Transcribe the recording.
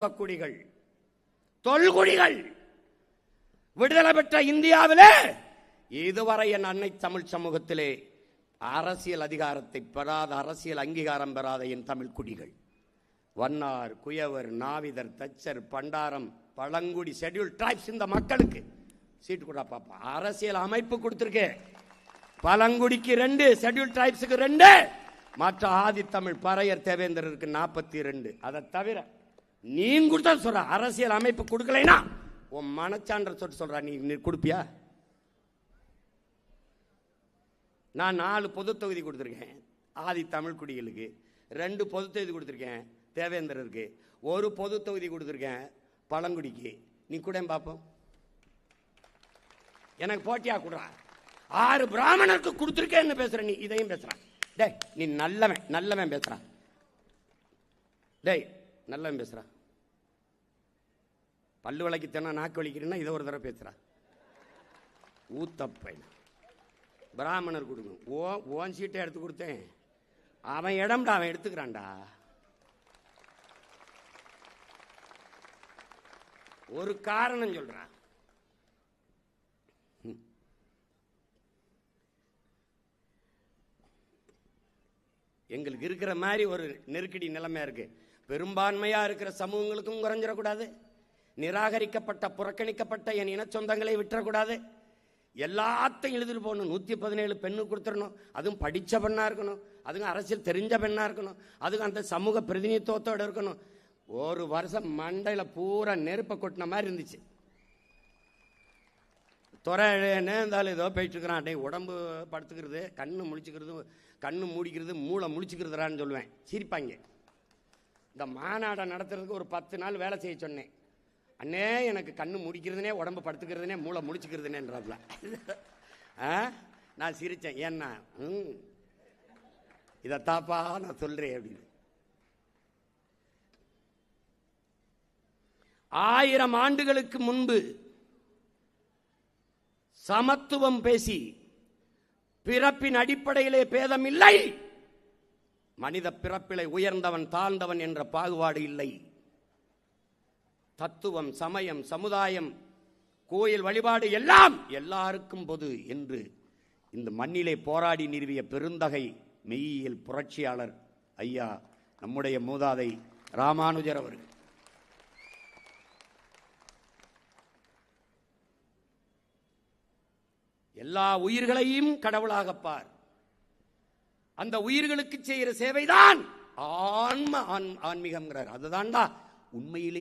குடிகள் தொல்குடிகள் விடுதலை பெற்ற இந்தியாவிலே இதுவரை என் அன்னை தமிழ் சமூகத்திலே அரசியல் அதிகாரத்தை பெறாத, அரசியல் அங்கீகாரம் பெறாத என் தமிழ் குடிகள் வண்ணார், குயவர், நாவிதர், தச்சர், பண்டாரம், பழங்குடி, ஷெட்யூல் டிரைப்ஸ் இந்த மக்களுக்கு சீட்டு கூட பாப்பா. அரசியல் அமைப்பு கொடுத்திருக்கே. பழங்குடிக்கு 2, ஷெட்யூல் டிரைப்ஸுக்கு 2, மற்ற ஆதி தமிழ் பறையர் தேவேந்திரருக்கு 42. அதை தவிர நீ கொடுத்தா சொல்ற அரசியல் அமைப்பு கொடுக்கலைனா உன் மனச்சான்ற சொல்ற நீ கொடுப்பியா? நான் 4 பொது தொகுதி கொடுத்துருக்கேன் ஆதி தமிழ் குடிகளுக்கு, 2 பொது தொகுதி கொடுத்துருக்கேன் தேவேந்திரருக்கு, 1 பொது தொகுதி கொடுத்துருக்கேன் பழங்குடிக்கு. நீ கூட பார்ப்போம். எனக்கு போட்டியா கொடுறா. 6 பிராமணருக்கு கொடுத்துருக்கேன்னு பேசுற நீ, இதையும் பேசுறான். டேய் நீ நல்லவன் பேசுறான். டேய் நல்லவன் பேசுறா. பல்லு வளைக்குத்தனா நாக்கு வலிக்கிறேன்னா இதை ஒரு தடவை பேசுறா. ஊத்தப்பை பிராமணர் கொடுக்கணும். ஓன் சீட்டை எடுத்து கொடுத்தேன். அவன் இடம்டா, அவன் எடுத்துக்கிறான்டா. ஒரு காரணம் சொல்றான். எங்களுக்கு இருக்கிற மாதிரி ஒரு நெருக்கடி நிலைமையா இருக்கு. பெரும்பான்மையா இருக்கிற சமூகங்களுக்கும் குறைஞ்சிடக்கூடாது. நிராகரிக்கப்பட்ட, புறக்கணிக்கப்பட்ட என் இன சொந்தங்களை விட்டுறக்கூடாது. எல்லாத்தையும் எழுதிட்டு போகணும். 117 பெண்ணு கொடுத்துடணும். அதுவும் படித்த பெண்ணா இருக்கணும், அதுவும் அரசியல் தெரிஞ்ச பெண்ணா இருக்கணும், அதுவும் அந்த சமூக பிரதிநிதித்துவத்தோடு இருக்கணும். ஒரு வருஷம் மண்டையில் பூரா நெருப்பை கொட்டின மாதிரி இருந்துச்சு. துறை நேர்ந்தாலும் ஏதோ போயிட்டு இருக்கிறான். டே உடம்பு படுத்துக்கிறது, கண்ணு முழிச்சுக்கிறது, கண்ணு மூடிக்கிறது, மூளை முழிச்சுக்கிறதுறான்னு சொல்லுவேன். சிரிப்பாங்க. இந்த மாநாடை நடத்துறதுக்கு ஒரு 10 நாள் வேலை செய்ய சொன்னேன். அண்ணே எனக்கு கண்ணு முடிக்கிறதுனே, உடம்பு படுத்துக்கிறதுனே, மூளை முழிச்சுக்கிறதுனேன்றதுல நான் சிரித்தேன். ஏன்னா இதைத்தாப்பா நான் சொல்றேன் அப்படின்னு. 1000 ஆண்டுகளுக்கு முன்பு சமத்துவம் பேசி பிறப்பின் அடிப்படையிலே பேதம் இல்லை, மனித பிறப்பிலே உயர்ந்தவன் தாழ்ந்தவன் என்ற பாகுபாடு இல்லை, தத்துவம், சமயம், சமுதாயம், கோயில் வழிபாடு எல்லாம் எல்லாருக்கும் பொது என்று இந்த மண்ணிலே போராடி நிறுவிய பெருந்தகை மெய்யியல் புரட்சியாளர் ஐயா நம்முடைய மூதாதை ராமானுஜர் அவர்கள். எல்லா உயிர்களையும் கடவுளாக பார். அந்த உயிர்களுக்கு செய்கிற சேவைதான் ஆன்மீகம்ங்கிறார். அதுதான்டா உண்மையிலே